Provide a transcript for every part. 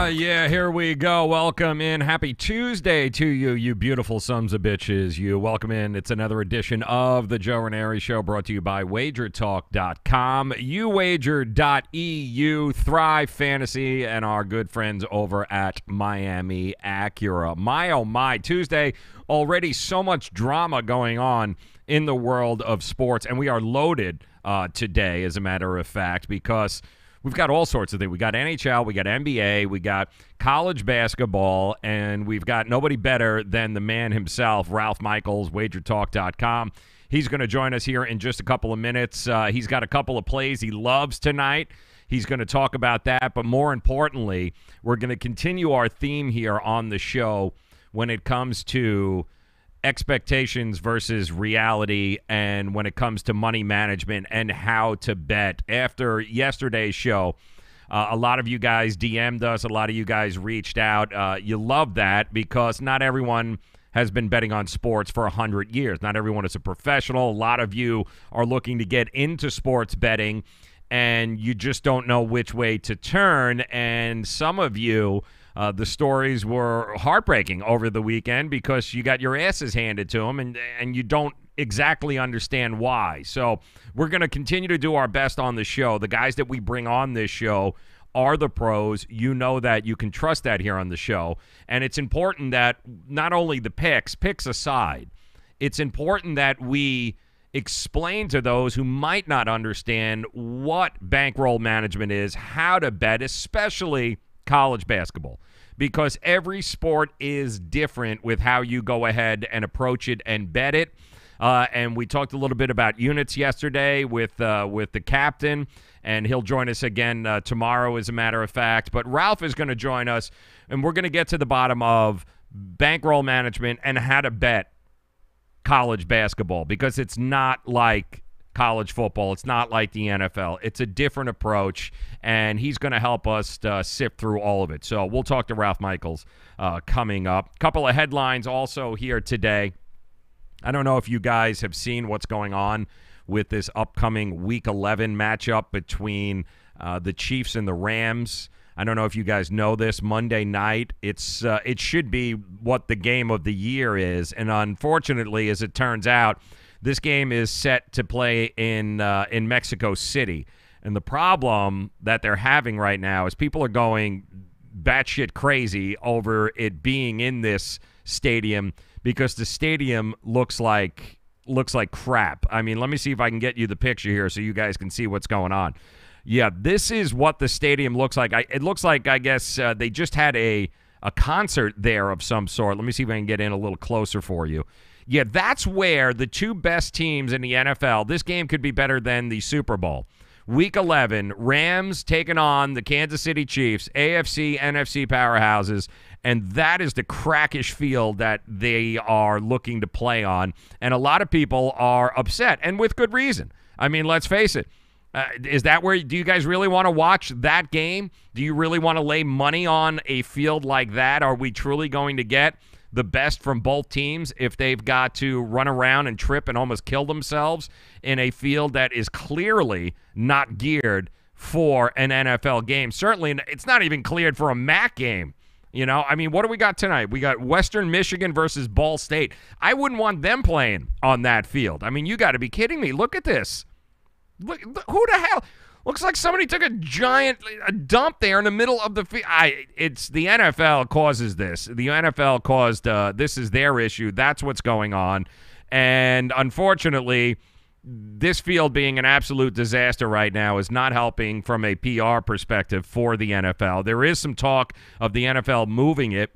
Yeah, here we go. Welcome in. Happy Tuesday to you, you beautiful sons of bitches. You welcome in. It's another edition of the Joe Raineri Show, brought to you by WagerTalk.com, uwager.eu, Thrive Fantasy, and our good friends over at Miami Acura. My, oh my, Tuesday, already so much drama going on in the world of sports, and we are loaded today, as a matter of fact, because we've got all sorts of things. We got NHL, we got NBA, we got college basketball, and we've got nobody better than the man himself, Ralph Michaels, WagerTalk.com. He's going to join us here in just a couple of minutes. He's got a couple of plays he loves tonight. He's going to talk about that, but more importantly, we're going to continue our theme here on the show when it comes to expectations versus reality, and when it comes to money management and how to bet. After yesterday's show, a lot of you guys DM'd us, a lot of you guys reached out. You love that because not everyone has been betting on sports for 100 years. Not everyone is a professional. A lot of you are looking to get into sports betting, and you just don't know which way to turn. And some of you, the stories were heartbreaking over the weekend because you got your asses handed to them, and you don't exactly understand why. So we're going to continue to do our best on the show. The guys that we bring on this show are the pros. You know that. You can trust that here on the show. And it's important that not only the picks aside, it's important that we explain to those who might not understand what bankroll management is, how to bet, especially college basketball, because every sport is different with how you go ahead and approach it and bet it. And we talked a little bit about units yesterday with the captain, and he'll join us again tomorrow, as a matter of fact. But Ralph is going to join us, and we're going to get to the bottom of bankroll management and how to bet college basketball, because it's not like college football. It's not like the NFL. It's a different approach, and he's going to help us sift through all of it. So we'll talk to Ralph Michaels coming up. Couple of headlines also here today. I don't know if you guys have seen what's going on with this upcoming Week 11 matchup between the Chiefs and the Rams. I don't know if you guys know this. Monday night, it should be what the game of the year is, and unfortunately, as it turns out, this game is set to play in Mexico City. And the problem that they're having right now is people are going batshit crazy over it being in this stadium because the stadium looks like crap. I mean, let me see if I can get you the picture here so you guys can see what's going on. Yeah, this is what the stadium looks like. It looks like, I guess, they just had a concert there of some sort. Let me see if I can get in a little closer for you. Yeah, that's where the two best teams in the NFL, this game could be better than the Super Bowl. Week 11, Rams taking on the Kansas City Chiefs, AFC, NFC powerhouses, and that is the crackish field that they are looking to play on. And a lot of people are upset, and with good reason. I mean, let's face it. Is that where, do you guys really want to watch that game? Do you really want to lay money on a field like that? Are we truly going to get the best from both teams if they've got to run around and trip and almost kill themselves in a field that is clearly not geared for an NFL game? Certainly, it's not even cleared for a MAC game. You know, I mean, what do we got tonight? We got Western Michigan versus Ball State. I wouldn't want them playing on that field. I mean, you got to be kidding me. Look at this. Look, who the hell? Looks like somebody took a dump there in the middle of the field. It's the NFL causes this. The NFL caused this is their issue. That's what's going on. And unfortunately, this field being an absolute disaster right now is not helping from a PR perspective for the NFL. There is some talk of the NFL moving it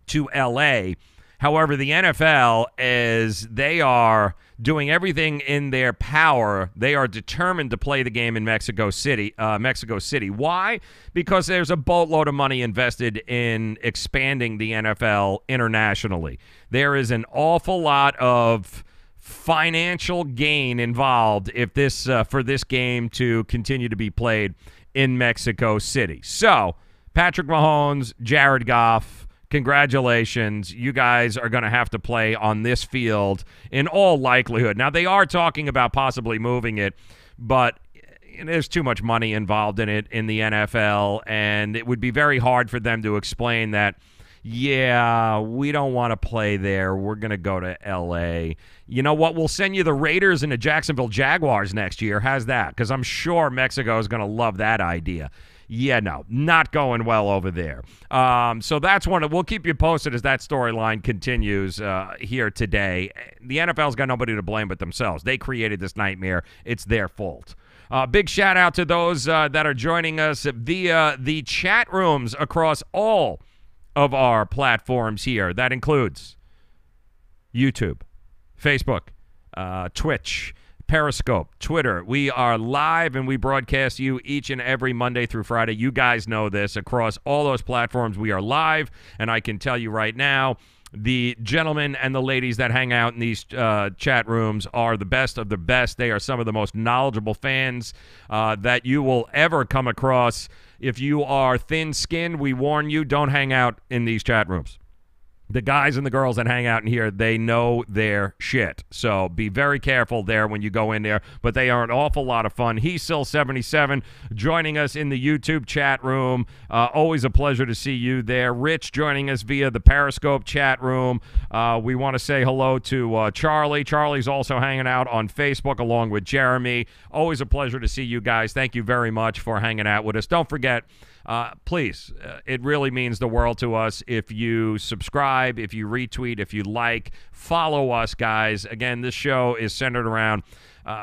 to L.A. However, the NFL, as they are doing everything in their power, they are determined to play the game in Mexico City. Why? Because there's a boatload of money invested in expanding the NFL internationally. There is an awful lot of financial gain involved if this for this game to continue to be played in Mexico City. So, Patrick Mahomes, Jared Goff, congratulations. You guys are going to have to play on this field in all likelihood. Now, they are talking about possibly moving it, but there's too much money involved in it in the NFL, and it would be very hard for them to explain that, yeah, we don't want to play there. We're going to go to L.A. You know what? We'll send you the Raiders and the Jacksonville Jaguars next year. How's that? Because I'm sure Mexico is going to love that idea. Yeah, no, not going well over there. So that's one. We'll keep you posted as that storyline continues here today. The NFL's got nobody to blame but themselves. They created this nightmare. It's their fault. Big shout out to those that are joining us via the chat rooms across all of our platforms here. That includes YouTube, Facebook, Twitch, Periscope, Twitter. We are live and we broadcast you each and every Monday through Friday. You guys know this. Across all those platforms, we are live, and I can tell you right now, the gentlemen and the ladies that hang out in these chat rooms are the best of the best. They are some of the most knowledgeable fans that you will ever come across. If you are thin-skinned, we warn you, don't hang out in these chat rooms. The guys and the girls that hang out in here, they know their shit. So be very careful there when you go in there. But they are an awful lot of fun. He's still 77 joining us in the YouTube chat room. Always a pleasure to see you there. Rich joining us via the Periscope chat room. We want to say hello to Charlie. Charlie's also hanging out on Facebook along with Jeremy. Always a pleasure to see you guys. Thank you very much for hanging out with us. Don't forget, please, it really means the world to us if you subscribe, if you retweet, if you like, follow us, guys. Again, this show is centered around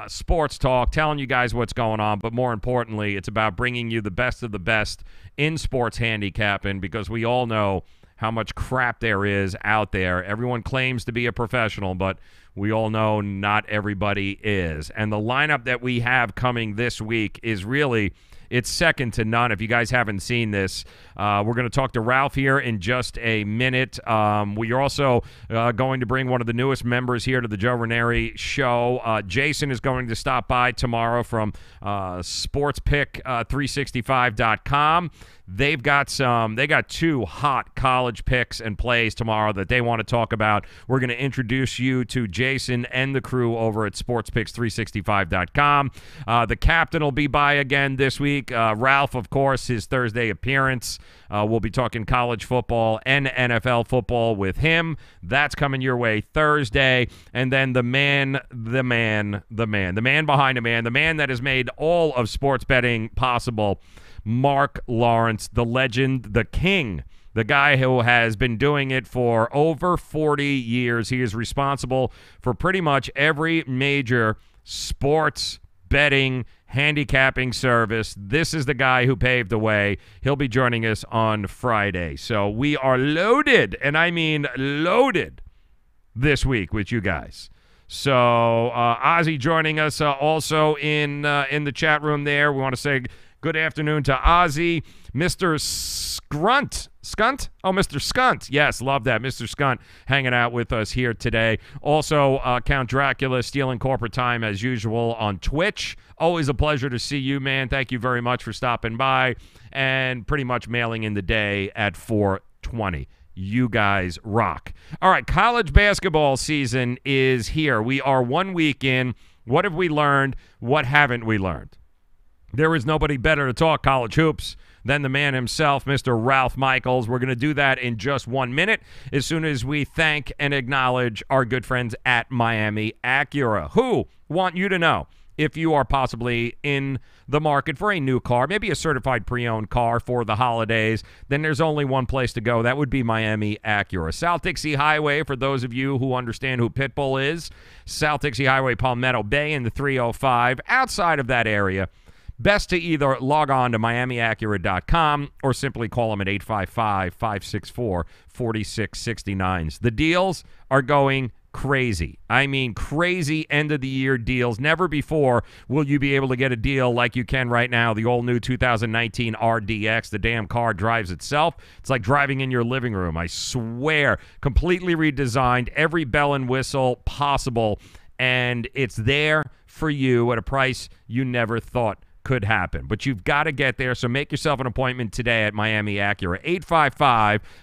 sports talk, telling you guys what's going on, but more importantly, it's about bringing you the best of the best in sports handicapping, because we all know how much crap there is out there. Everyone claims to be a professional, but we all know not everybody is. And the lineup that we have coming this week is really... it's second to none. If you guys haven't seen this, we're going to talk to Ralph here in just a minute. We are also going to bring one of the newest members here to the Joe Raineri show. Jason is going to stop by tomorrow from sportspick365.com. They got two hot college picks and plays tomorrow that they want to talk about. We're going to introduce you to Jason and the crew over at sportspicks365.com. The captain will be by again this week. Ralph, of course, his Thursday appearance. We'll be talking college football and NFL football with him. That's coming your way Thursday. And then the man behind the man, the man that has made all of sports betting possible, Mark Lawrence, the legend, the king, the guy who has been doing it for over 40 years. He is responsible for pretty much every major sports betting handicapping service. This is the guy who paved the way. He'll be joining us on Friday. So we are loaded, and I mean loaded, this week with you guys. So Ozzy joining us also in the chat room there. We want to say good afternoon to Ozzy. Mr. Skunt? Oh, Mr. Skunt. Yes, love that. Mr. Skunt hanging out with us here today. Also, Count Dracula stealing corporate time as usual on Twitch. Always a pleasure to see you, man. Thank you very much for stopping by and pretty much mailing in the day at 4:20. You guys rock. All right, college basketball season is here. We are 1 week in. What have we learned? What haven't we learned? There is nobody better to talk college hoops than the man himself, Mr. Ralph Michaels. We're going to do that in just 1 minute as soon as we thank and acknowledge our good friends at Miami Acura, who want you to know if you are possibly in the market for a new car, maybe a certified pre-owned car for the holidays, then there's only one place to go. That would be Miami Acura. South Dixie Highway, for those of you who understand who Pitbull is, South Dixie Highway, Palmetto Bay in the 305. Outside of that area, best to either log on to MiamiAcura.com or simply call them at 855-564-4669. The deals are going crazy. I mean, crazy end-of-the-year deals. Never before will you be able to get a deal like you can right now. The all-new 2019 RDX, the damn car drives itself. It's like driving in your living room, I swear. Completely redesigned, every bell and whistle possible, and it's there for you at a price you never thought could happen. But you've got to get there, so make yourself an appointment today at Miami Acura.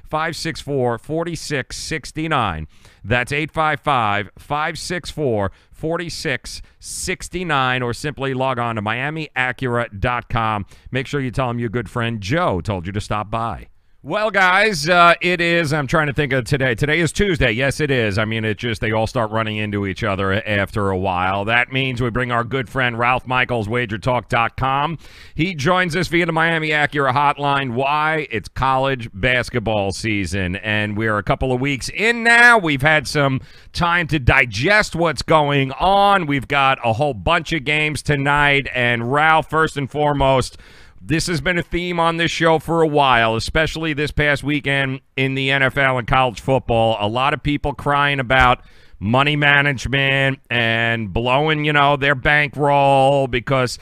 855-564-4669. That's 855-564-4669, or simply log on to miamiacura.com. Make sure you tell them your good friend Joe told you to stop by. Well, guys, it is, I'm trying to think of today. Today is Tuesday. Yes, it is. I mean, they all start running into each other after a while. That means we bring our good friend Ralph Michaels, WagerTalk.com. He joins us via the Miami Acura hotline. Why? It's college basketball season, and we're a couple of weeks in now. We've had some time to digest what's going on. We've got a whole bunch of games tonight, and Ralph, first and foremost, this has been a theme on this show for a while, especially this past weekend in the NFL and college football. A lot of people crying about money management and blowing, their bankroll, because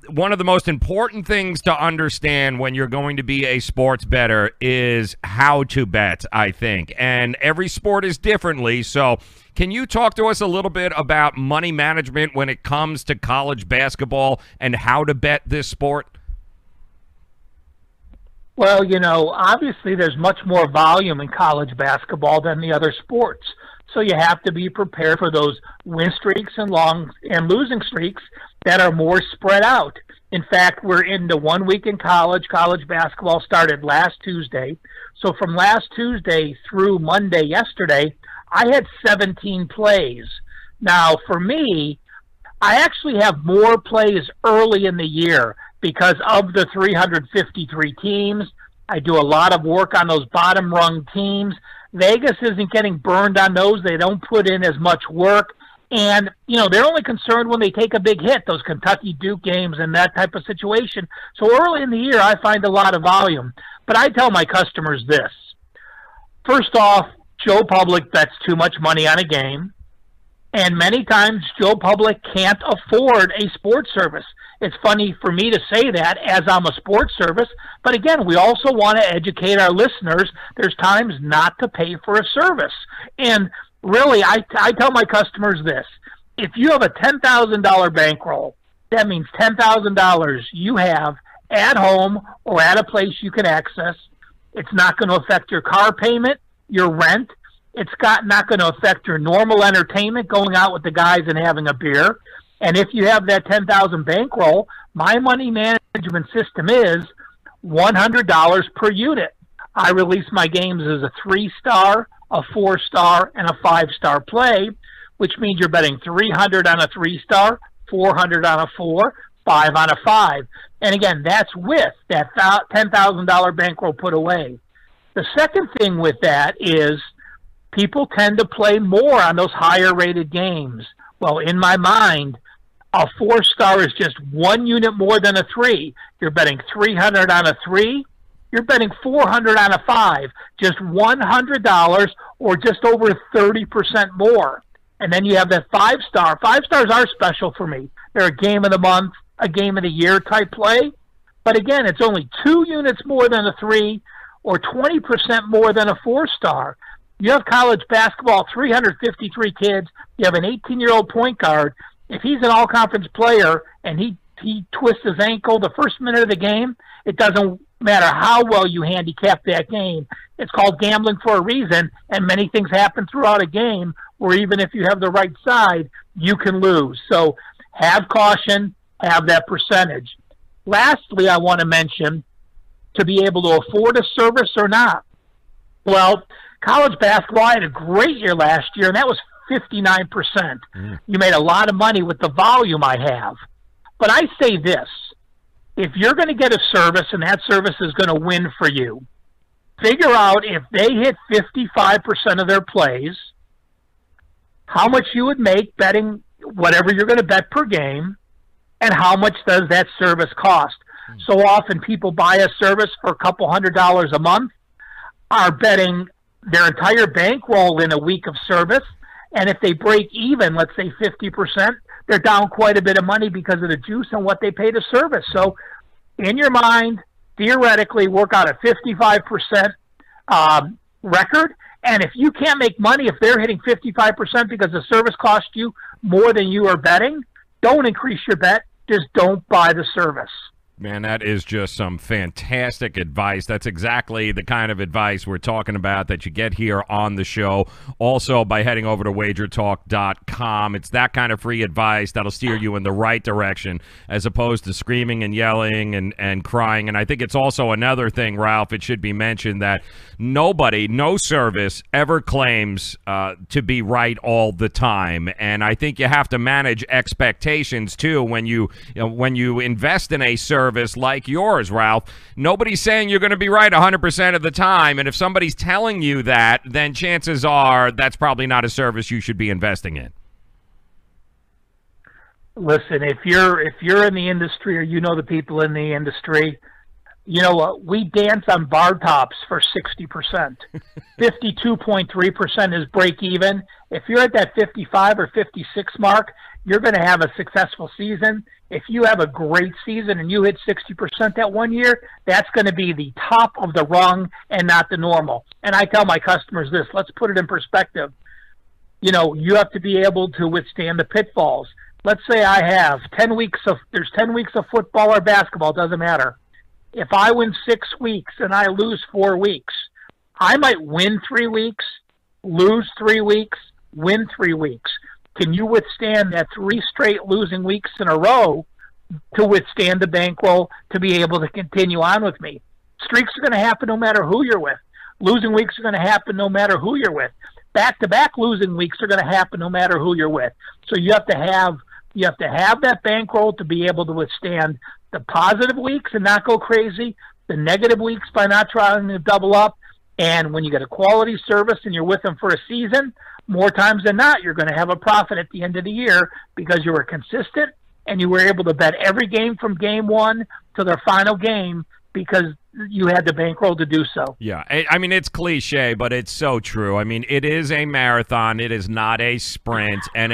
one of the most important things to understand when you're going to be a sports bettor is how to bet, I think. And every sport is differently, so can you talk to us a little bit about money management when it comes to college basketball and how to bet this sport? Well, obviously there's much more volume in college basketball than the other sports. So you have to be prepared for those win streaks and losing streaks that are more spread out. In fact, we're into 1 week in college. College basketball started last Tuesday. So from last Tuesday through Monday yesterday, I had 17 plays. Now, for me, I actually have more plays early in the year because of the 353 teams. I do a lot of work on those bottom-rung teams. Vegas isn't getting burned on those. They don't put in as much work. And, they're only concerned when they take a big hit, those Kentucky-Duke games and that type of situation. So early in the year, I find a lot of volume. But I tell my customers this. First off, Joe Public bets too much money on a game. And many times, Joe Public can't afford a sports service. It's funny for me to say that as I'm a sports service, but again, we also want to educate our listeners. There's times not to pay for a service. And really, I tell my customers this. If you have a $10,000 bankroll, that means $10,000 you have at home or at a place you can access. It's not going to affect your car payment, your rent. It's not going to affect your normal entertainment, going out with the guys and having a beer. And if you have that $10,000 bankroll, my money management system is $100 per unit. I release my games as a 3-star, a 4-star, and a 5-star play, which means you're betting $300 on a 3-star, $400 on a 4, $5 on a 5. And again, that's with that $10,000 bankroll put away. The second thing with that is people tend to play more on those higher-rated games. Well, in my mind, a 4-star is just 1 unit more than a 3. You're betting $300 on a 3. You're betting $400 on a 5. Just $100 or just over 30% more. And then you have that 5-star. 5-stars are special for me. They're a game of the month, a game of the year type play. But again, it's only 2 units more than a 3 or 20% more than a 4-star. You have college basketball, 353 kids. You have an 18-year-old point guard. If he's an all-conference player and he twists his ankle the first minute of the game, it doesn't matter how well you handicap that game. It's called gambling for a reason, and many things happen throughout a game where even if you have the right side, you can lose. So have caution, have that percentage. Lastly, I want to mention to be able to afford a service or not. Well, college basketball, I had a great year last year, and that was 59%. You made a lot of money with the volume I have. But I say this, if you're going to get a service and that service is going to win for you, figure out if they hit 55% of their plays, how much you would make betting whatever you're going to bet per game, and how much does that service cost. So often people buy a service for a couple $100 a month, are betting their entire bankroll in a week of service, and if they break even, let's say 50%, they're down quite a bit of money because of the juice and what they pay to service. So in your mind, theoretically, work out a 55% record, and if you can't make money, if they're hitting 55% because the service cost you more than you are betting, don't increase your bet. Just don't buy the service. Man, that is just some fantastic advice. That's exactly the kind of advice we're talking about that you get here on the show. Also, by heading over to wagertalk.com. It's that kind of free advice that'll steer you in the right direction as opposed to screaming and yelling and crying. And I think it's also another thing, Ralph, it should be mentioned that nobody, no service ever claims to be right all the time. And I think you have to manage expectations, too, when you invest in a service like yours, Ralph. Nobody's saying you're going to be right 100% of the time, and if somebody's telling you that, then chances are that's probably not a service you should be investing in. Listen, if you're in the industry or you know the people in the industry, you know what? We dance on bar tops for 60%. 52.3% is break even. If you're at that 55 or 56 mark, you're going to have a successful season. If you have a great season and you hit 60% that one year, that's going to be the top of the rung and not the normal. And I tell my customers this, let's put it in perspective. You know, you have to be able to withstand the pitfalls. Let's say I have 10 weeks of football or basketball, doesn't matter. If I win 6 weeks and I lose 4 weeks, I might win 3 weeks, lose 3 weeks, win 3 weeks. Can you withstand that 3 straight losing weeks in a row to withstand the bankroll to be able to continue on with me? Streaks are going to happen no matter who you're with. Losing weeks are going to happen no matter who you're with. Back-to-back losing weeks are going to happen no matter who you're with. So you have to have that bankroll to be able to withstand the positive weeks and not go crazy, the negative weeks by not trying to double up. And when you get a quality service and you're with them for a season, more times than not, you're going to have a profit at the end of the year because you were consistent and you were able to bet every game from game one to their final game because you had the bankroll to do so. Yeah, I mean, it's cliche, but it's so true. I mean, it is a marathon. It is not a sprint. And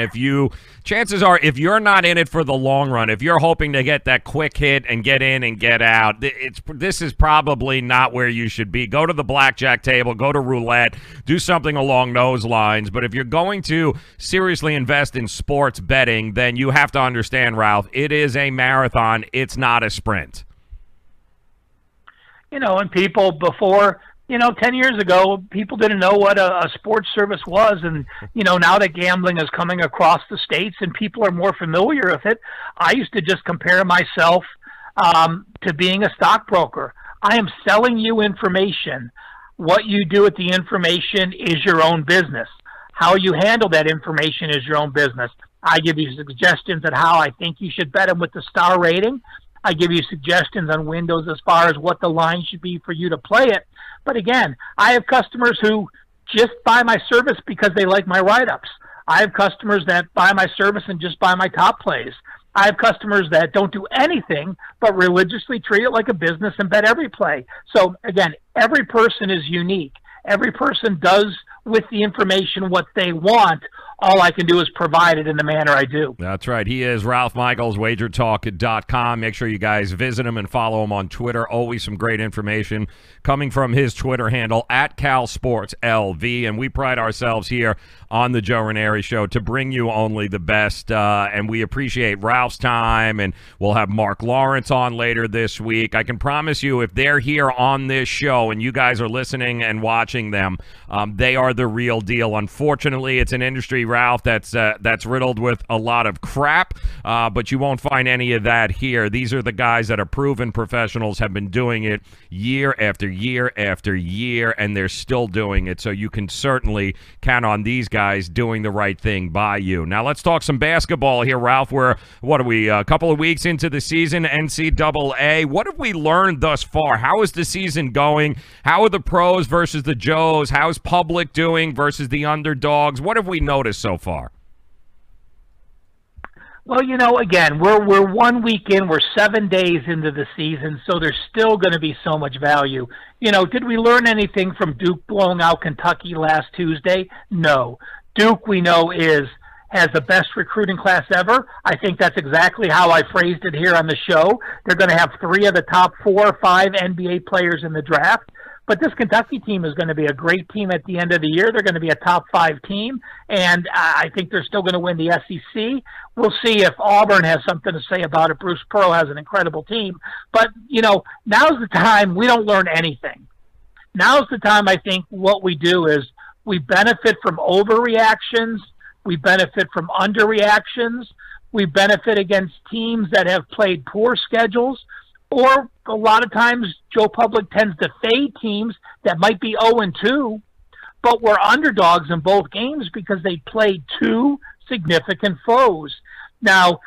chances are, if you're not in it for the long run, if you're hoping to get that quick hit and get in and get out, this is probably not where you should be. Go to the blackjack table, go to roulette, do something along those lines. But if you're going to seriously invest in sports betting, then you have to understand, Ralph, it is a marathon. It's not a sprint. You know, and people before, 10 years ago, people didn't know what a sports service was. And, now that gambling is coming across the states and people are more familiar with it, I used to just compare myself to being a stockbroker. I am selling you information. What you do with the information is your own business. How you handle that information is your own business. I give you suggestions on how I think you should bet them with the star rating. I give you suggestions on windows as far as what the line should be for you to play it. But again, I have customers who just buy my service because they like my write-ups. I have customers that buy my service and just buy my top plays. I have customers that don't do anything but religiously treat it like a business and bet every play. So again, every person is unique. Every person does with the information what they want. All I can do is provide it in the manner I do. That's right. He is Ralph Michaels, wagertalk.com. Make sure you guys visit him and follow him on Twitter. Always some great information coming from his Twitter handle, @CalSportsLV. And we pride ourselves here on the Joe Raineri Show to bring you only the best. And we appreciate Ralph's time. And we'll have Mark Lawrence on later this week. I can promise you, if they're here on this show and you guys are listening and watching them, they are the real deal. Unfortunately, it's an industry, Ralph, that's riddled with a lot of crap, but you won't find any of that here. These are the guys that are proven professionals, have been doing it year after year after year, and they're still doing it, so you can certainly count on these guys doing the right thing by you. Now let's talk some basketball here, Ralph. We're, a couple of weeks into the season, NCAA. What have we learned thus far? How is the season going? How are the pros versus the Joes? How's public doing versus the underdogs? What have we noticed so far? Well, again, we're 1 week in, we're 7 days into the season, so there's still going to be so much value. Did we learn anything from Duke blowing out Kentucky last Tuesday? No. Duke, we know, has the best recruiting class ever. I think that's exactly how I phrased it here on the show. They're going to have 3 of the top 4 or 5 NBA players in the draft. But this Kentucky team is going to be a great team at the end of the year. They're going to be a top 5 team, and I think they're still going to win the SEC. We'll see if Auburn has something to say about it. Bruce Pearl has an incredible team. But, now's the time we don't learn anything. Now's the time, I think, what we do is we benefit from overreactions. We benefit from underreactions. We benefit against teams that have played poor schedules. Or a lot of times, Joe Public tends to fade teams that might be 0-2, but were underdogs in both games because they played 2 significant foes. Now,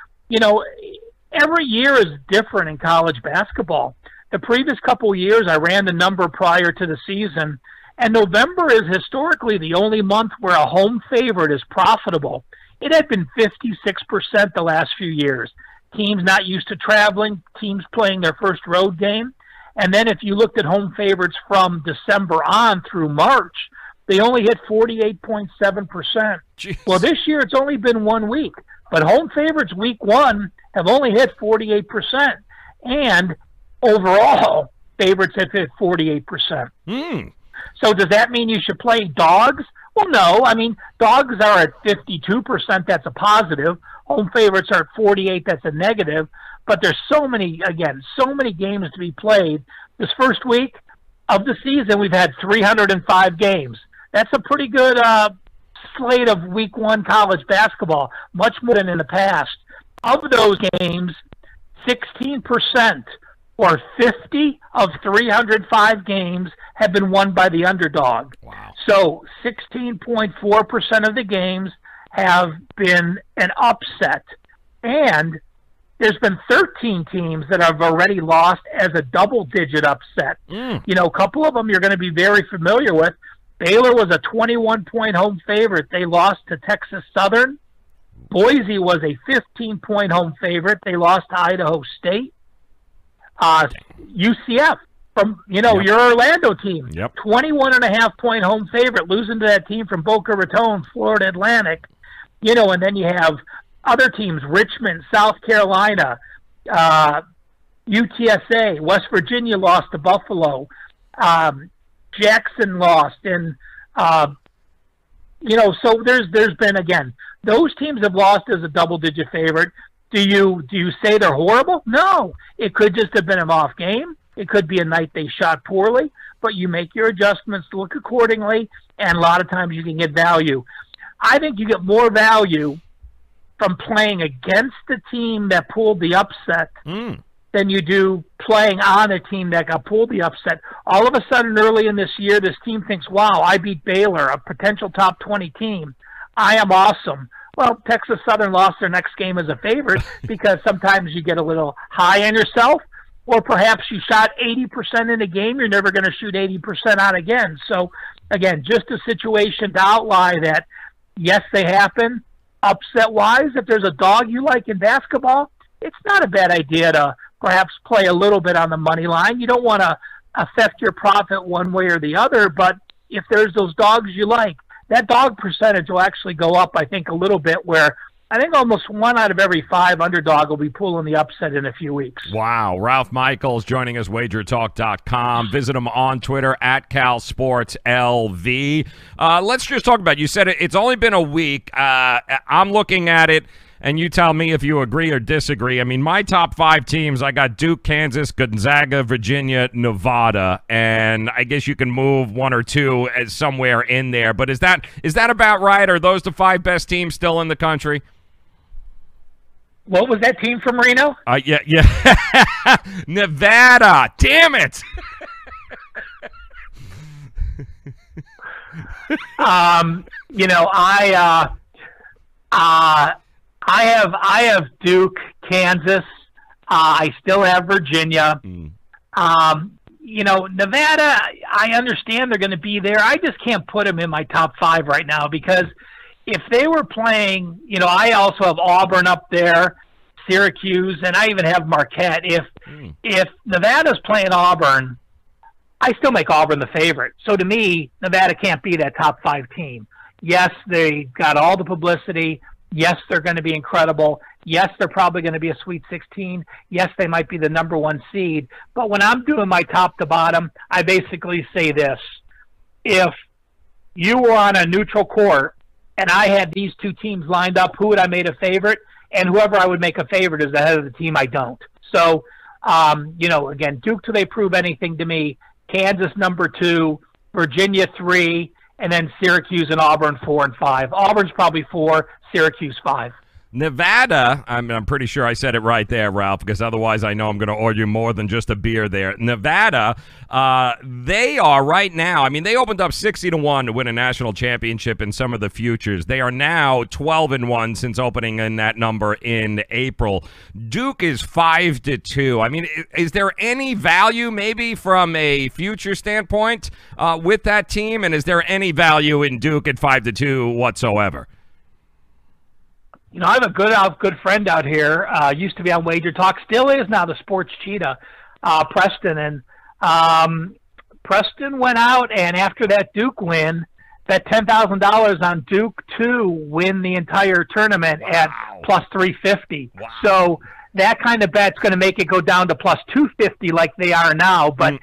every year is different in college basketball. The previous couple of years, I ran the number prior to the season, and November is historically the only month where a home favorite is profitable. It had been 56% the last few years. Teams not used to traveling, teams playing their first road game. And then if you looked at home favorites from December on through March, they only hit 48.7%. Well, this year it's only been 1 week, but home favorites week 1 have only hit 48%. And overall, favorites have hit 48%. So does that mean you should play dogs? Well, no. I mean, dogs are at 52%. That's a positive. Home favorites are at 48. That's a negative. But there's so many games to be played. This first week of the season, we've had 305 games. That's a pretty good slate of week 1 college basketball, much more than in the past. Of those games, 16% or 50 of 305 games have been won by the underdog. Wow. So 16.4% of the games have been an upset. And there's been 13 teams that have already lost as a double-digit upset. A couple of them you're going to be very familiar with. Baylor was a 21-point home favorite. They lost to Texas Southern. Boise was a 15-point home favorite. They lost to Idaho State. UCF from your Orlando team, 21.5-point home favorite, losing to that team from Boca Raton, Florida Atlantic. And then you have other teams: Richmond, South Carolina, UTSA, West Virginia lost to Buffalo, Jackson lost, and so there's been, again, those teams have lost as a double-digit favorite. Do you say they're horrible? No. It could just have been an off game. It could be a night they shot poorly, but you make your adjustments to look accordingly, and a lot of times you can get value. I think you get more value from playing against the team that pulled the upset than you do playing on a team that got pulled the upset. All of a sudden early in this year, this team thinks, wow, I beat Baylor, a potential top 20 team. I am awesome. Well, Texas Southern lost their next game as a favorite because sometimes you get a little high on yourself, or perhaps you shot 80% in a game, you're never going to shoot 80% on again. So, again, just a situation to outline that, yes, they happen. Upset-wise, if there's a dog you like in basketball, it's not a bad idea to perhaps play a little bit on the money line. You don't want to affect your profit one way or the other, but if there's those dogs you like, that dog percentage will actually go up, I think, a little bit, where I think almost 1 out of every 5 underdog will be pulling the upset in a few weeks. Wow. Ralph Michaels joining us, wagertalk.com. Visit him on Twitter, @CalSportsLV. Let's just talk about, you said it's only been a week. I'm looking at it, and you tell me if you agree or disagree. I mean, my top 5 teams, I got Duke, Kansas, Gonzaga, Virginia, Nevada, and I guess you can move 1 or 2 as somewhere in there. But is that about right? Are those the 5 best teams still in the country? What was that team from Reno? Yeah. Nevada. Damn it. I have Duke, Kansas. I still have Virginia. Nevada, I understand they're going to be there. I just can't put them in my top 5 right now because if they were playing, I also have Auburn up there, Syracuse, and I even have Marquette. If Nevada's playing Auburn, I still make Auburn the favorite. So to me, Nevada can't be that top 5 team. Yes, they got all the publicity. Yes, they're going to be incredible. Yes, they're probably going to be a Sweet 16. Yes, they might be the number 1 seed. But when I'm doing my top to bottom, I basically say this. If you were on a neutral court and I had these two teams lined up, who would I make a favorite? And whoever I would make a favorite is the head of the team I don't. So, again, Duke till they prove anything to me. Kansas number 2, Virginia 3, and then Syracuse and Auburn 4 and 5. Auburn's probably 4, Syracuse 5. Nevada, I'm pretty sure I said it right there, Ralph, because otherwise I know I'm going to order more than just a beer there. Nevada, they are right now, they opened up 60-1 to win a national championship in some of the futures. They are now 12-1 since opening in that number in April. Duke is 5-2. Is there any value maybe from a future standpoint with that team? And is there any value in Duke at 5-2 whatsoever? I have a good friend out here, used to be on Wager Talk, still is now the Sports Cheetah, Preston. And Preston went out, and after that Duke win, bet $10,000 on Duke to win the entire tournament at plus 350. Wow. So that kind of bet's going to make it go down to plus 250 like they are now. But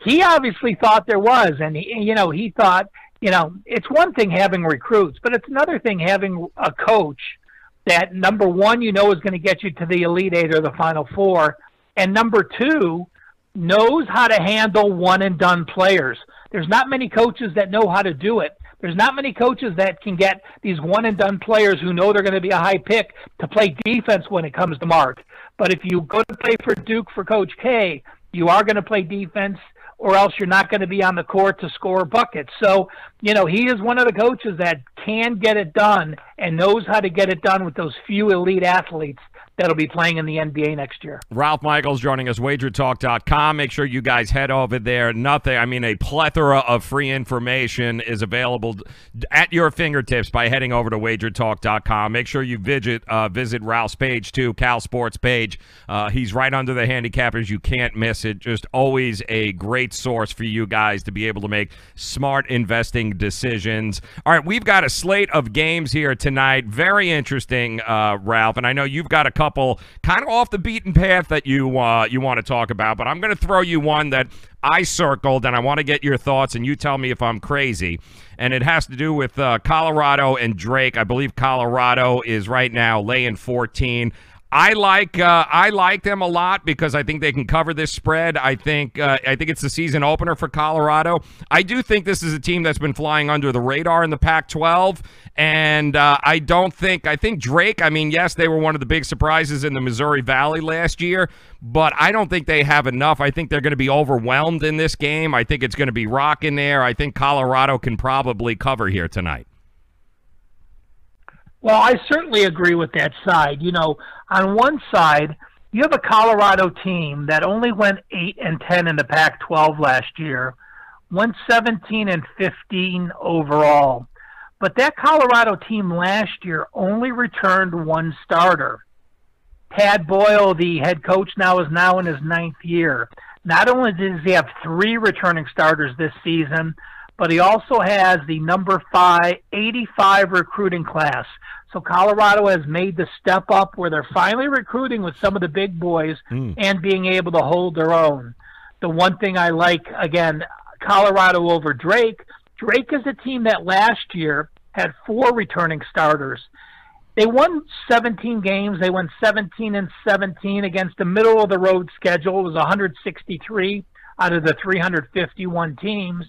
he obviously thought there was, and he thought, it's one thing having recruits, but it's another thing having a coach that, number 1, is going to get you to the Elite 8 or the Final 4, and number 2, knows how to handle one-and-done players. There's not many coaches that know how to do it. There's not many coaches that can get these one-and-done players who know they're going to be a high pick to play defense when it comes to mark. But if you go to play for Duke for Coach K, you are going to play defense, or else you're not going to be on the court to score buckets. So, he is one of the coaches that can get it done and knows how to get it done with those few elite athletes that'll be playing in the NBA next year. Ralph Michaels joining us, wagertalk.com. Make sure you guys head over there. A plethora of free information is available at your fingertips by heading over to wagertalk.com. Make sure you visit Ralph's page too, Cal Sports page. He's right under the handicappers. You can't miss it. Just always a great source for you guys to be able to make smart investing decisions. All right, we've got a slate of games here tonight. Very interesting, Ralph, and I know you've got a couple kind of off the beaten path that you want to talk about, but I'm going to throw you one that I circled, and I want to get your thoughts, and you tell me if I'm crazy. And it has to do with Colorado and Drake. I believe Colorado is right now laying 14. I like them a lot because I think they can cover this spread. I think it's the season opener for Colorado. I do think this is a team that's been flying under the radar in the Pac-12, and I think Drake, yes, they were one of the big surprises in the Missouri Valley last year, but I don't think they have enough. I think they're going to be overwhelmed in this game. I think it's going to be rocking there. I think Colorado can probably cover here tonight. Well, I certainly agree with that side. On one side, you have a Colorado team that only went 8-10 in the Pac-12 last year, went 17-15 overall. But that Colorado team last year only returned one starter. Tad Boyle, the head coach, is now in his 9th year. Not only does he have 3 returning starters this season, but he also has the number 85 recruiting class. So Colorado has made the step up where they're finally recruiting with some of the big boys and being able to hold their own. The one thing I like, again, Colorado over Drake. Drake is a team that last year had 4 returning starters. They won 17 games. They won 17-17 against the middle-of-the-road schedule. It was 163 out of the 351 teams.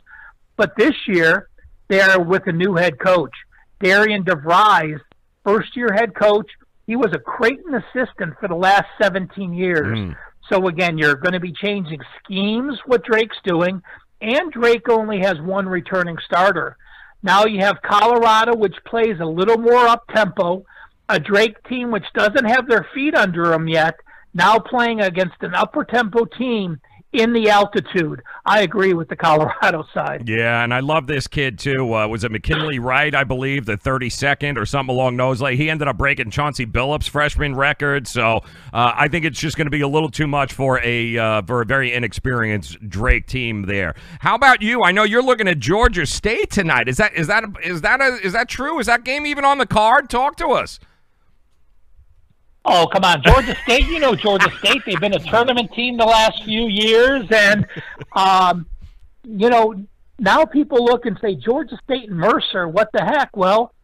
But this year, they're with a new head coach, Darian DeVries, first-year head coach. He was a Creighton assistant for the last 17 years. So, again, you're going to be changing schemes, what Drake's doing, and Drake only has 1 returning starter. Now you have Colorado, which plays a little more up-tempo, a Drake team which doesn't have their feet under them yet, now playing against an upper-tempo team in the altitude. I agree with the Colorado side. Yeah, and I love this kid, too. Was it McKinley Wright, I believe, the 32nd or something along those lines? He ended up breaking Chauncey Billups' freshman record, so I think it's just going to be a little too much for a very inexperienced Drake team there. How about you? I know you're looking at Georgia State tonight. Is that true? Is that game even on the card? Talk to us. Oh, come on. Georgia State, you know Georgia State. They've been a tournament team the last few years. And, you know, now people look and say, Georgia State and Mercer, what the heck? Well,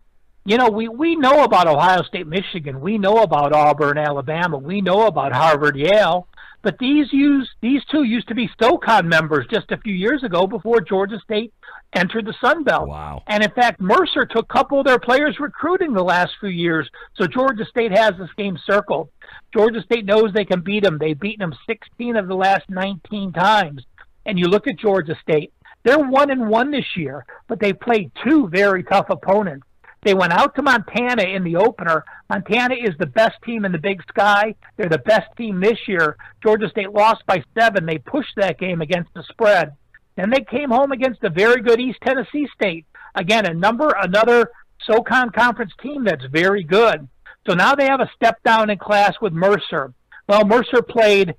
you know, we know about Ohio State, Michigan. We know about Auburn, Alabama. We know about Harvard, Yale. But these two used to be SoCon members just a few years ago before Georgia State entered the Sun Belt. Wow. And in fact, Mercer took a couple of their players recruiting the last few years. So Georgia State has this game circled. Georgia State knows they can beat them. They've beaten them 16 of the last 19 times. And you look at Georgia State, they're 1-1 this year, but they played two very tough opponents. They went out to Montana in the opener. Montana is the best team in the Big Sky. They're the best team this year. Georgia State lost by 7. They pushed that game against the spread. Then they came home against a very good East Tennessee State. Again, another SoCon Conference team that's very good. So now they have a step down in class with Mercer. Well, Mercer played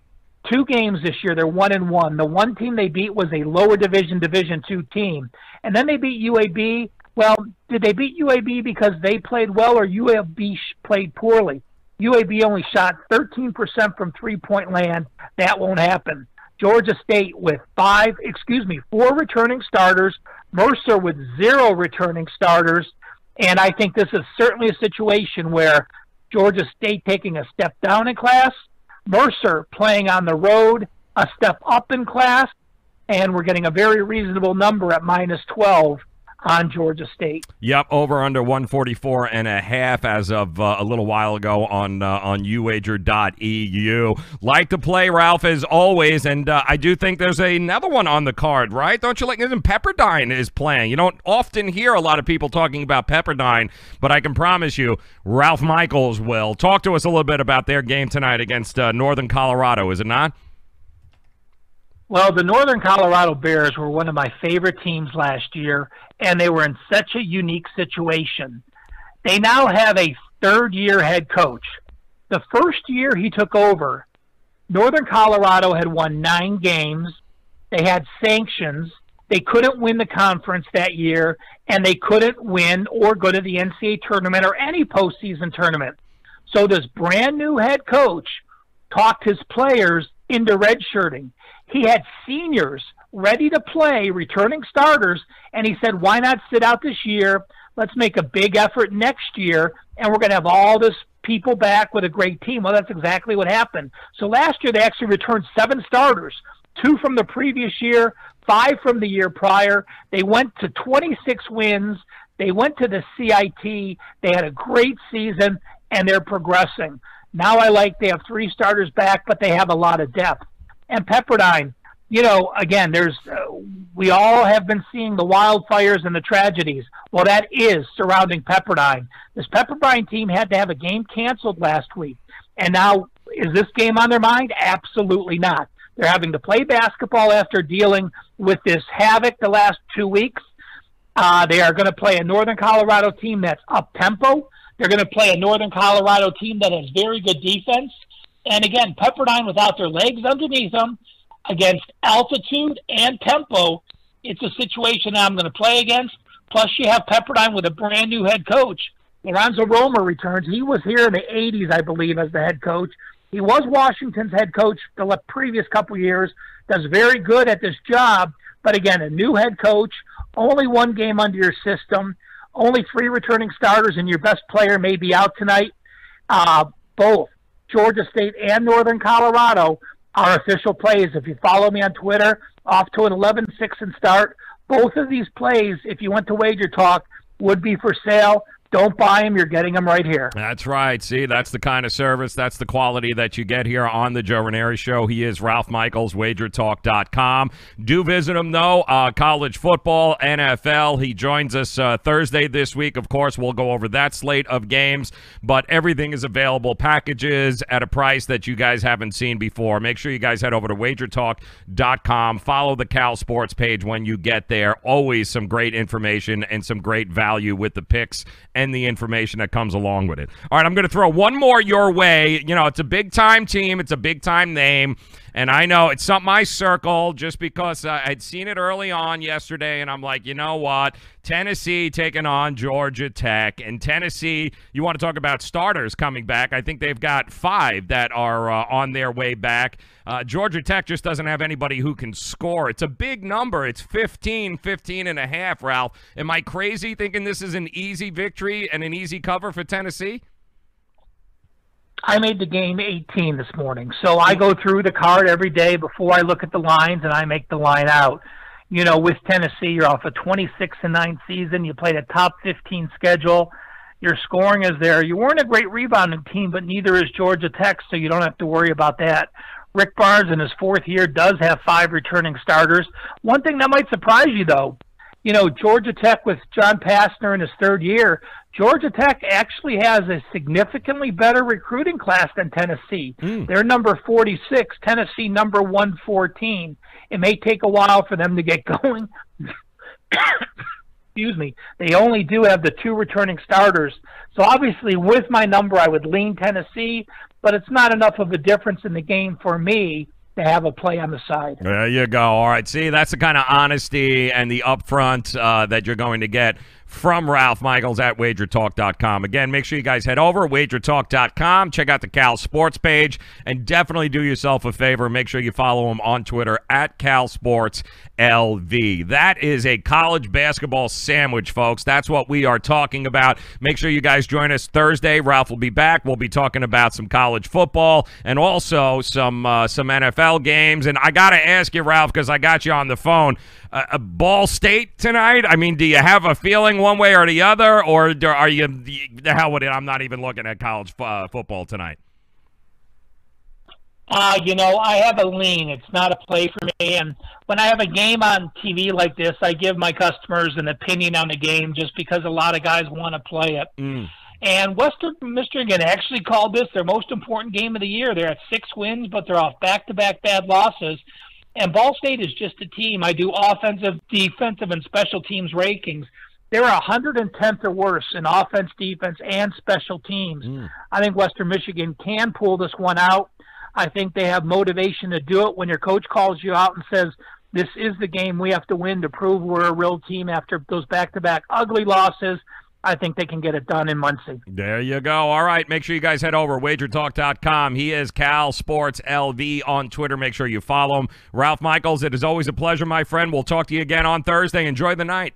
2 games this year. They're 1-1. The one team they beat was a lower Division II team. And then they beat UAB. Well, did they beat UAB because they played well or UAB played poorly? UAB only shot 13% from three-point land. That won't happen. Georgia State with 4 returning starters, Mercer with 0 returning starters, and I think this is certainly a situation where Georgia State taking a step down in class, Mercer playing on the road, a step up in class, and we're getting a very reasonable number at -12 on Georgia State. Yep, over under 144.5 as of a little while ago on uwager.eu. Like to play, Ralph, as always, and I do think there's another one on the card, right? Don't you like it? Pepperdine is playing. You don't often hear a lot of people talking about Pepperdine, but I can promise you Ralph Michaels will. Talk to us a little bit about their game tonight against Northern Colorado, is it not? Well, the Northern Colorado Bears were one of my favorite teams last year, and they were in such a unique situation. They now have a third-year head coach. The first year he took over, Northern Colorado had won 9 games. They had sanctions. They couldn't win the conference that year, and they couldn't win or go to the NCAA tournament or any postseason tournament. So this brand-new head coach talked his players into redshirting. He had seniors ready to play, returning starters, and he said, why not sit out this year? Let's make a big effort next year, and we're going to have all this people back with a great team. Well, that's exactly what happened. So last year they actually returned 7 starters, 2 from the previous year, 5 from the year prior. They went to 26 wins. They went to the CIT. They had a great season, and they're progressing. Now they have 3 starters back, but they have a lot of depth. And Pepperdine, you know, again, we all have been seeing the wildfires and the tragedies. Well, that is surrounding Pepperdine. This Pepperdine team had to have a game canceled last week. And now, is this game on their mind? Absolutely not. They're having to play basketball after dealing with this havoc the last 2 weeks. They are going to play a Northern Colorado team that's up-tempo. They're going to play a Northern Colorado team that has very good defense. And again, Pepperdine without their legs underneath them, against altitude and tempo, it's a situation I'm going to play against. Plus, you have Pepperdine with a brand new head coach. Lorenzo Romer returns. He was here in the 80s, I believe, as the head coach. He was Washington's head coach the previous couple years, does very good at this job. But again, a new head coach, only 1 game under your system, only 3 returning starters, and your best player may be out tonight. Both Georgia State and Northern Colorado are official plays. If you follow me on Twitter, off to an 11-6 and start. Both of these plays, if you went to Wager Talk, would be for sale. Don't buy them. You're getting them right here. That's right. See, that's the kind of service, that's the quality that you get here on the Joe Raineri Show. He is Ralph Michaels, wagertalk.com. Do visit him, though. College football, NFL. He joins us Thursday this week. Of course, we'll go over that slate of games, but everything is available. Packages at a price that you guys haven't seen before. Make sure you guys head over to wagertalk.com. Follow the Cal Sports page when you get there. Always some great information and some great value with the picks and the information that comes along with it. All right, I'm going to throw one more your way. You know, it's a big-time team. It's a big-time name. And I know it's something I circled just because I'd seen it early on yesterday, and I'm like, you know what? Tennessee taking on Georgia Tech. And Tennessee, you want to talk about starters coming back. I think they've got 5 that are on their way back. Georgia Tech just doesn't have anybody who can score. It's a big number. It's 15 and a half, Ralph. Am I crazy thinking this is an easy victory and an easy cover for Tennessee? I made the game 18 this morning. So I go through the card every day before I look at the lines, and I make the line out. You know, with Tennessee, you're off a 26-9 season. You played a top 15 schedule. Your scoring is there. You weren't a great rebounding team, but neither is Georgia Tech, so you don't have to worry about that. Rick Barnes in his 4th year does have 5 returning starters. One thing that might surprise you, though, you know, Georgia Tech with John Pastner in his 3rd year, Georgia Tech actually has a significantly better recruiting class than Tennessee. They're number 46, Tennessee number 114. It may take a while for them to get going. Excuse me. They only do have the 2 returning starters. So obviously with my number, I would lean Tennessee, but it's not enough of a difference in the game for me to have a play on the side. There you go. All right. See, that's the kind of honesty and the upfront that you're going to get from Ralph Michaels at wagertalk.com. Again, make sure you guys head over wagertalk.com, check out the Cal Sports page, and definitely do yourself a favor. Make sure you follow him on Twitter at CalSportsLV. That is a college basketball sandwich, folks. That's what we are talking about. Make sure you guys join us Thursday. Ralph will be back. We'll be talking about some college football and also some NFL games. And I got to ask you, Ralph, because I got you on the phone, Ball State tonight? I mean, do you have a feeling one way or the other, or are you the hell with it? I'm not even looking at college football tonight. You know, I have a lean. It's not a play for me. And when I have a game on TV like this, I give my customers an opinion on the game just because a lot of guys want to play it. And Western Michigan actually called this their most important game of the year. They're at 6 wins, but they're off back-to-back bad losses. And Ball State is just a team. I do offensive, defensive, and special teams rankings. They're 110th or worse in offense, defense, and special teams. I think Western Michigan can pull this one out. I think they have motivation to do it when your coach calls you out and says, this is the game we have to win to prove we're a real team after those back-to-back ugly losses. I think they can get it done in Muncie. There you go. All right, make sure you guys head over wagertalk.com. He is Cal Sports LV on Twitter. Make sure you follow him. Ralph Michaels, it is always a pleasure, my friend. We'll talk to you again on Thursday. Enjoy the night.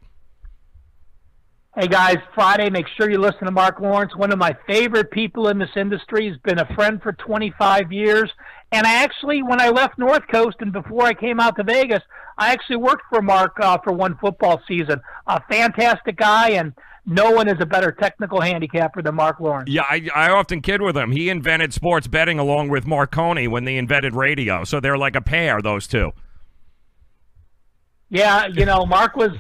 Hey, guys, Friday, make sure you listen to Mark Lawrence, one of my favorite people in this industry. He's been a friend for 25 years. And I actually, when I left North Coast and before I came out to Vegas, I actually worked for Mark for one football season. A fantastic guy, and no one is a better technical handicapper than Mark Lawrence. Yeah, I often kid with him. He invented sports betting along with Marconi when they invented radio. So they're like a pair, those two. Yeah, you know, Mark was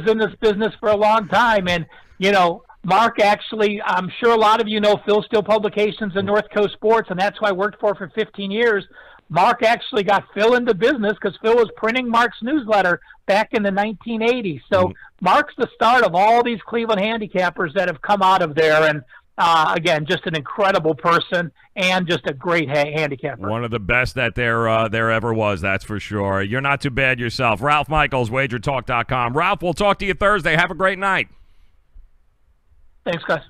in this business for a long time, and you know, Mark actually, I'm sure a lot of you know Phil Steele Publications and North Coast Sports, and that's who I worked for 15 years. Mark actually got Phil into business because Phil was printing Mark's newsletter back in the 1980s. So Mark's the start of all these Cleveland handicappers that have come out of there, and again, just an incredible person and just a great handicapper. One of the best that there ever was, that's for sure. You're not too bad yourself. Ralph Michaels, wagertalk.com. Ralph, we'll talk to you Thursday. Have a great night. Thanks, guys.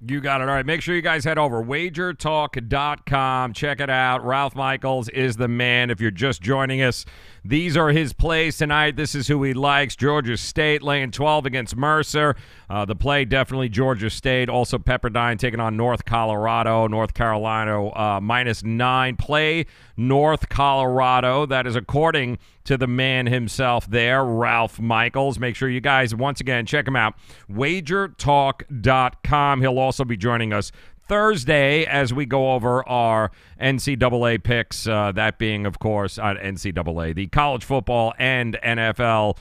You got it. All right, make sure you guys head over wagertalk.com. Check it out. Ralph Michaels is the man. If you're just joining us, these are his plays tonight. This is who he likes. Georgia State laying 12 against Mercer. The play, definitely Georgia State. Also Pepperdine taking on North Colorado. North Carolina -9. Play North Colorado. That is according to the man himself there, Ralph Michaels. Make sure you guys, once again, check him out. wagertalk.com. He'll also be joining us Thursday as we go over our NCAA picks, that being, of course, NCAA, the college football and NFL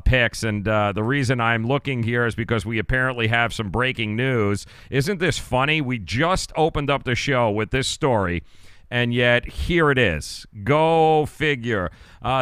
picks. And the reason I'm looking here is because we apparently have some breaking news. Isn't this funny? We just opened up the show with this story, and yet here it is. Go figure.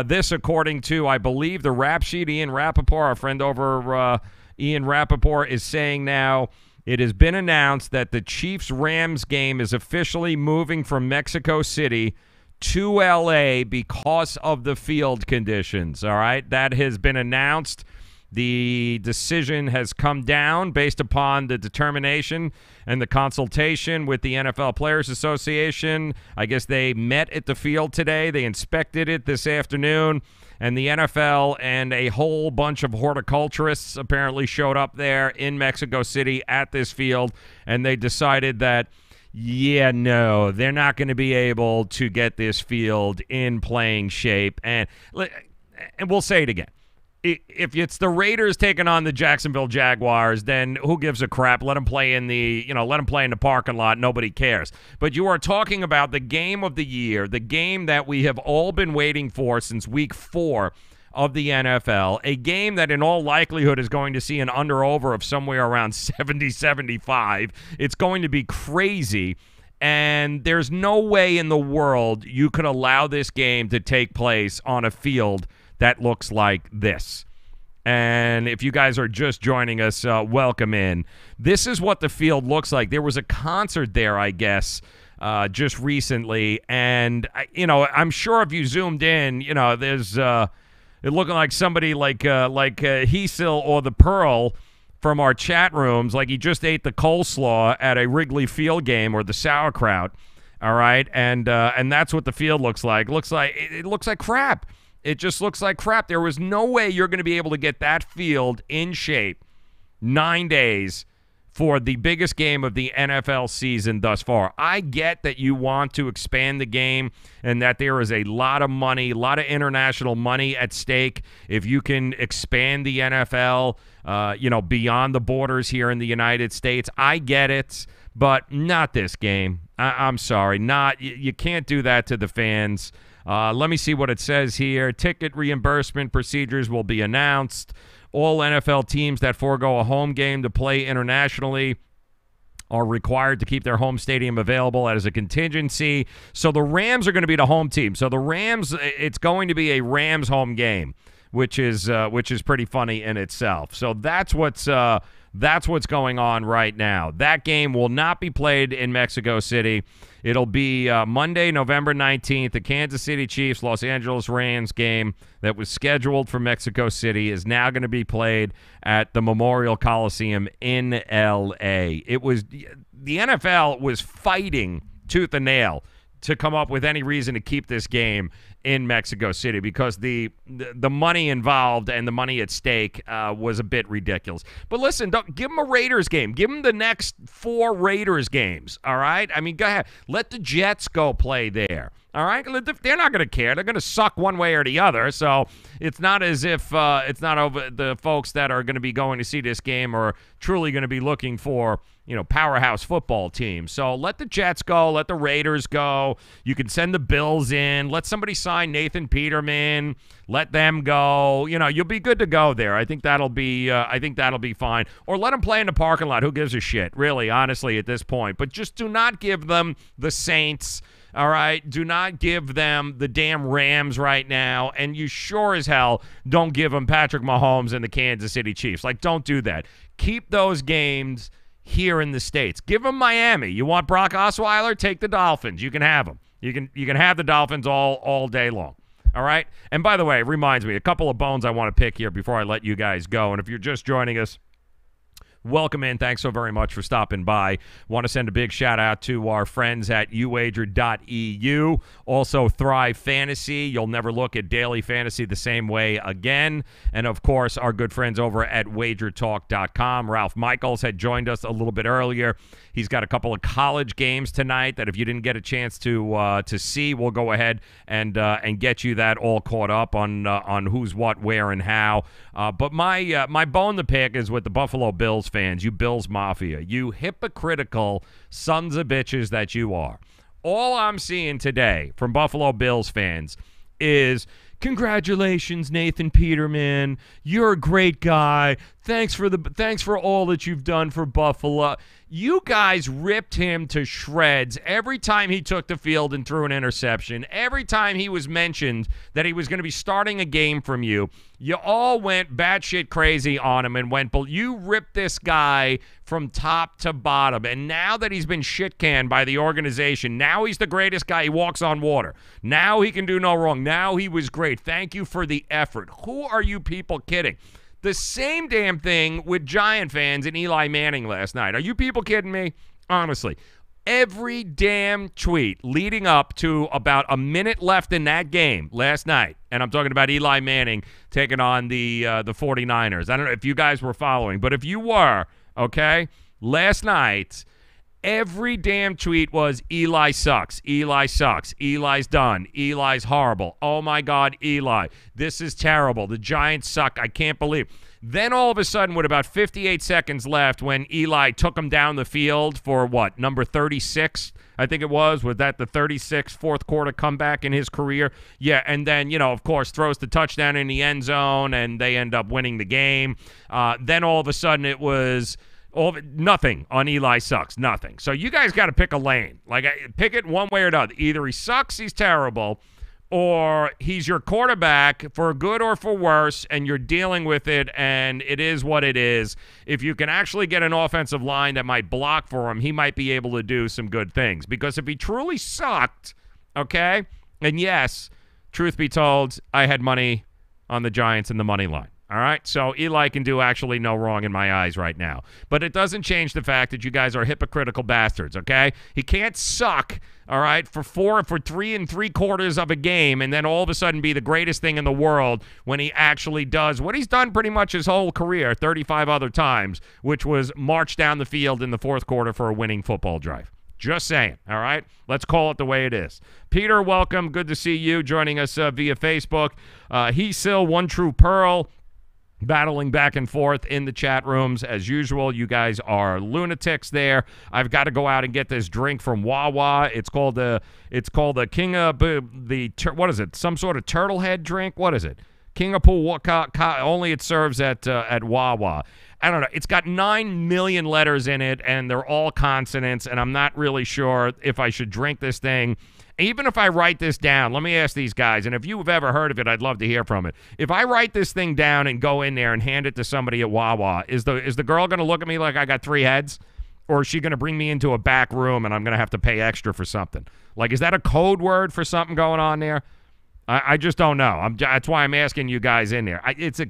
This, according to, I believe, the rap sheet, Ian Rappaport, our friend over Ian Rappaport, is saying now, it has been announced that the Chiefs-Rams game is officially moving from Mexico City to LA because of the field conditions. All right, that has been announced. The decision has come down based upon the determination and the consultation with the NFL Players Association. I guess they met at the field today. They inspected it this afternoon, and the NFL and a whole bunch of horticulturists apparently showed up there in Mexico City at this field, and they decided that, yeah, no, they're not going to be able to get this field in playing shape. And we'll say it again. If it's the Raiders taking on the Jacksonville Jaguars, then who gives a crap? Let them play in the parking lot. Nobody cares. But you are talking about the game of the year, the game that we have all been waiting for since week 4 of the NFL, a game that in all likelihood is going to see an under-over of somewhere around 70-75. It's going to be crazy. And there's no way in the world you could allow this game to take place on a field that looks like this. And if you guys are just joining us, welcome in. This is what the field looks like. There was a concert there, I guess, just recently. And, I'm sure if you zoomed in, there's it looking like somebody like Heesil or the Pearl from our chat rooms, like he just ate the coleslaw at a Wrigley Field game or the sauerkraut. All right. And that's what the field looks like. It looks like crap. It just looks like crap. There was no way you're going to be able to get that field in shape 9 days for the biggest game of the NFL season thus far. I get that you want to expand the game and that there is a lot of money, a lot of international money at stake if you can expand the NFL, beyond the borders here in the United States. I get it, but not this game. I'm sorry. You can't do that to the fans. Let me see what it says here. Ticket reimbursement procedures will be announced. All NFL teams that forego a home game to play internationally are required to keep their home stadium available as a contingency. So the Rams are going to be the home team. So the Rams, it's going to be a Rams home game, which is pretty funny in itself. So that's what's going on right now. That game will not be played in Mexico City. It'll be Monday, November 19th. The Kansas City Chiefs, Los Angeles Rams game that was scheduled for Mexico City is now going to be played at the Memorial Coliseum in L.A. The NFL was fighting tooth and nail to come up with any reason to keep this game in Mexico City because the money involved and the money at stake was a bit ridiculous. But listen, don't give them a Raiders game. Give them the next 4 Raiders games, all right? I mean, go ahead. Let the Jets go play there, all right? They're not going to care. They're going to suck one way or the other, so it's not as if it's not over the folks that are going to be going to see this game or truly going to be looking for powerhouse football team. So let the Jets go. Let the Raiders go. You can send the Bills in. Let somebody sign Nathan Peterman. Let them go. You'll be good to go there. I think that'll be fine. Or let them play in the parking lot. Who gives a shit, really, honestly, at this point. But just do not give them the Saints. All right? Do not give them the damn Rams right now. And you sure as hell don't give them Patrick Mahomes and the Kansas City Chiefs. Don't do that. Keep those games here in the States. Give them Miami. You want Brock Osweiler? Take the Dolphins. You can have them. You can have the Dolphins all day long. All right? And by the way, it reminds me, a couple of bones I want to pick here before I let you guys go. And if you're just joining us, welcome in. Thanks so very much for stopping by. Want to send a big shout out to our friends at uwager.eu. Also, Thrive Fantasy. You'll never look at daily fantasy the same way again. And, of course, our good friends over at wagertalk.com. Ralph Michaels had joined us a little bit earlier. He's got a couple of college games tonight that if you didn't get a chance to see, we'll go ahead and get you that all caught up on who's what, where, and how. But my bone to pick is with the Buffalo Bills fans, you Bills Mafia, you hypocritical sons of bitches that you are. All I'm seeing today from Buffalo Bills fans is, congratulations, Nathan Peterman. You're a great guy. Thanks for all that you've done for Buffalo. You guys ripped him to shreds every time he took the field and threw an interception. Every time he was mentioned that he was going to be starting a game from you, you all went batshit crazy on him and went, you ripped this guy from top to bottom. And now that he's been shit canned by the organization, now he's the greatest guy. He walks on water. Now he can do no wrong. Now he was great. Thank you for the effort. Who are you people kidding? The same damn thing with Giant fans and Eli Manning last night. Are you people kidding me? Honestly. Every damn tweet leading up to about a minute left in that game last night, and I'm talking about Eli Manning taking on the 49ers. I don't know if you guys were following, but if you were, okay, last night, every damn tweet was Eli sucks, Eli sucks, Eli's done, Eli's horrible, oh my God, Eli, this is terrible, the Giants suck, I can't believe. Then all of a sudden, with about 58 seconds left, when Eli took him down the field for what, number 36, I think it was that the 36th fourth quarter comeback in his career? Yeah, and then, of course, throws the touchdown in the end zone, and they end up winning the game. Then all of a sudden it was nothing on Eli sucks, nothing. So you guys got to pick a lane. Pick it one way or the other. Either he sucks, he's terrible, or he's your quarterback for good or for worse, and you're dealing with it, and it is what it is. If you can actually get an offensive line that might block for him, he might be able to do some good things. Because if he truly sucked, okay, and yes, truth be told, I had money on the Giants in the money line. All right, so Eli can do actually no wrong in my eyes right now. But it doesn't change the fact that you guys are hypocritical bastards, okay? He can't suck, all right, for 3 3/4 of a game and then all of a sudden be the greatest thing in the world when he actually does what he's done pretty much his whole career 35 other times, which was march down the field in the fourth quarter for a winning football drive. Just saying, all right? Let's call it the way it is. Peter, welcome. Good to see you joining us via Facebook. He's still One True Pearl. Battling back and forth in the chat rooms as usual. You guys are lunatics there. I've got to go out and get this drink from Wawa. It's called the King of what is it? Some sort of turtle head drink? What is it? King of Pool. Only it serves at Wawa. I don't know. It's got 9 million letters in it, and they're all consonants, and I'm not really sure if I should drink this thing. Even if I write this down, let me ask these guys, and if you've ever heard of it, I'd love to hear from it. If I write this thing down and go in there and hand it to somebody at Wawa, is the girl going to look at me like I got 3 heads? Or is she going to bring me into a back room and I'm going to have to pay extra for something? Is that a code word for something going on there? I just don't know. That's why I'm asking you guys in there. It's a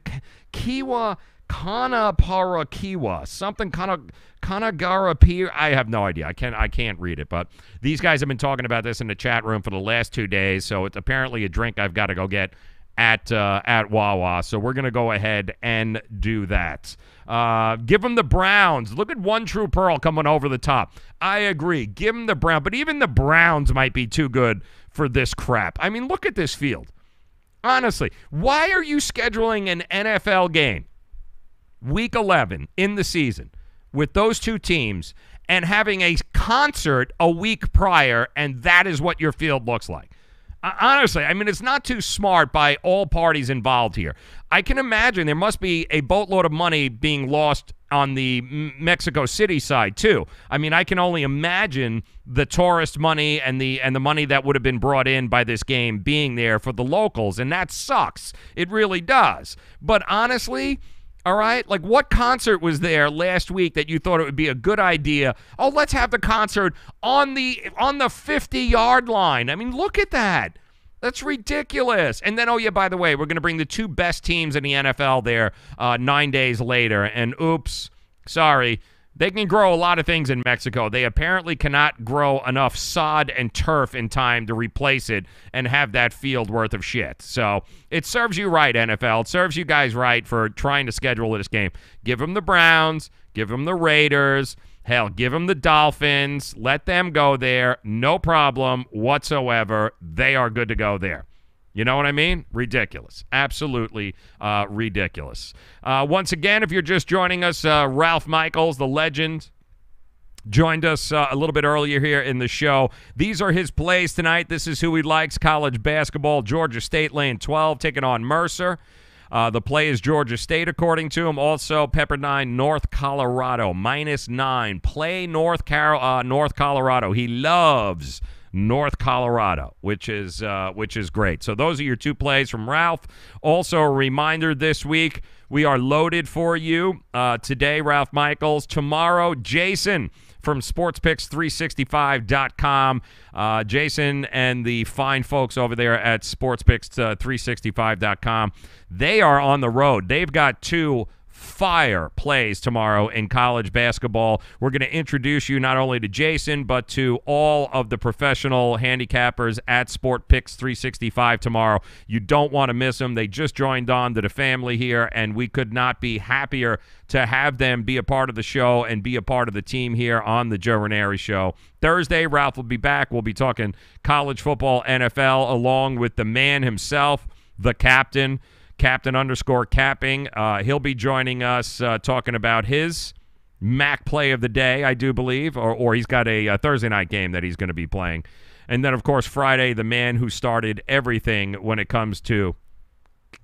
Kiwa... Kanaparakiwa, something Kanagarapi. I have no idea. I can't read it, but these guys have been talking about this in the chat room for the last 2 days, so it's apparently a drink I've got to go get at Wawa. So we're gonna go ahead and do that. Give them the Browns. Look at One True Pearl coming over the top. I agree. Give them the Browns, but even the Browns might be too good for this crap. I mean, look at this field. Honestly, why are you scheduling an NFL game Week 11 in the season with those two teams and having a concert a week prior, and that is what your field looks like? Honestly, I mean, it's not too smart by all parties involved here. I can imagine there must be a boatload of money being lost on the Mexico City side, too. I mean, I can only imagine the tourist money and the money that would have been brought in by this game being there for the locals, and that sucks. It really does. But honestly... all right? What concert was there last week that you thought it would be a good idea? Oh, let's have the concert on the 50-yard line. I mean, look at that. That's ridiculous. And then, oh, yeah, by the way, we're going to bring the 2 best teams in the NFL there 9 days later. And oops, sorry. They can grow a lot of things in Mexico. They apparently cannot grow enough sod and turf in time to replace it and have that field worth of shit. So it serves you right, NFL. It serves you guys right for trying to schedule this game. Give them the Browns. Give them the Raiders. Hell, give them the Dolphins. Let them go there. No problem whatsoever. They are good to go there. You know what I mean? Ridiculous. Absolutely ridiculous. Once again, if you're just joining us, Ralph Michaels, the legend, joined us a little bit earlier here in the show. These are his plays tonight. This is who he likes. College basketball, Georgia State laying 12, taking on Mercer. The play is Georgia State, according to him. Also, Pepperdine, North Colorado, -9. Play North Colorado. He loves North Colorado, which is great. So those are your two plays from Ralph. Also, a reminder this week, we are loaded for you. Today, Ralph Michaels. Tomorrow, Jason from SportsPicks365.com. Jason and the fine folks over there at SportsPicks365.com. They are on the road. They've got two fire plays tomorrow in college basketball. We're going to introduce you not only to Jason, but to all of the professional handicappers at SportsPicks365 tomorrow. You don't want to miss them. They just joined on to the family here, and we could not be happier to have them be a part of the show and be a part of the team here on the Joe Raineri Show. Thursday, Ralph will be back. We'll be talking college football, NFL, along with the man himself, the captain _capping. He'll be joining us talking about his MAC play of the day, I do believe, or he's got a Thursday night game that he's going to be playing. And then, of course, Friday, the man who started everything when it comes to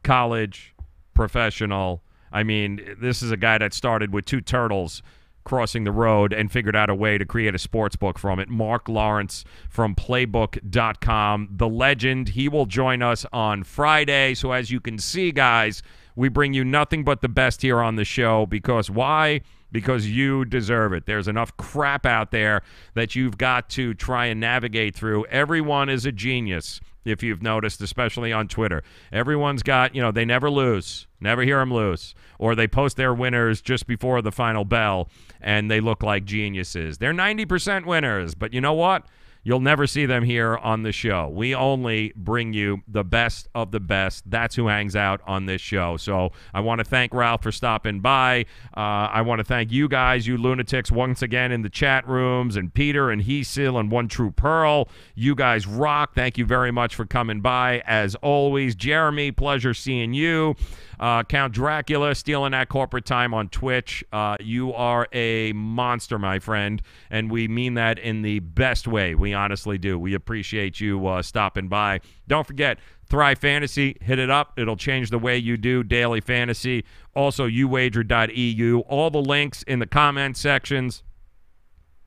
college, professional. I mean, this is a guy that started with two turtles crossing the road and figured out a way to create a sports book from it. Mark Lawrence from playbook.com, the legend. He will join us on Friday. So as you can see, guys, we bring you nothing but the best here on the show. Because why? Because you deserve it. There's enough crap out there that you've got to try and navigate through. Everyone is a genius, if you've noticed, especially on Twitter. Everyone's got, they never lose. Never hear them lose. Or they post their winners just before the final bell, and they look like geniuses. They're 90% winners, but you know what? You'll never see them here on the show. We only bring you the best of the best. That's who hangs out on this show. So I want to thank Ralph for stopping by. I want to thank you guys, you lunatics, once again in the chat rooms, and Peter and Heesil and One True Pearl. You guys rock. Thank you very much for coming by. As always, Jeremy, pleasure seeing you. Count Dracula, stealing that corporate time on Twitch. You are a monster, my friend, and we mean that in the best way. We honestly do. We appreciate you stopping by. Don't forget, Thrive Fantasy, hit it up. It'll change the way you do daily fantasy. Also, uwager.eu. All the links in the comment sections.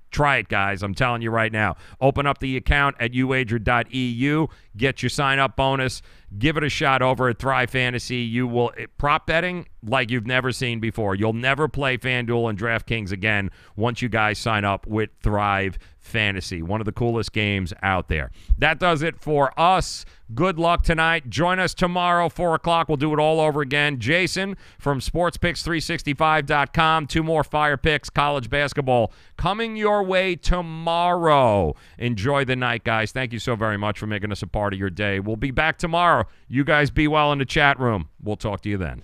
Try it, guys. I'm telling you right now. Open up the account at uwager.eu. Get your sign-up bonus. Give it a shot over at Thrive Fantasy. You will prop betting like you've never seen before. You'll never play FanDuel and DraftKings again once you guys sign up with Thrive Fantasy. One of the coolest games out there. That does it for us. Good luck tonight. Join us tomorrow, 4 o'clock. We'll do it all over again. Jason from SportsPicks365.com. 2 more fire picks, college basketball, coming your way tomorrow. Enjoy the night, guys. Thank you so very much for making us a part of your day. We'll be back tomorrow. You guys be well in the chat room. We'll talk to you then.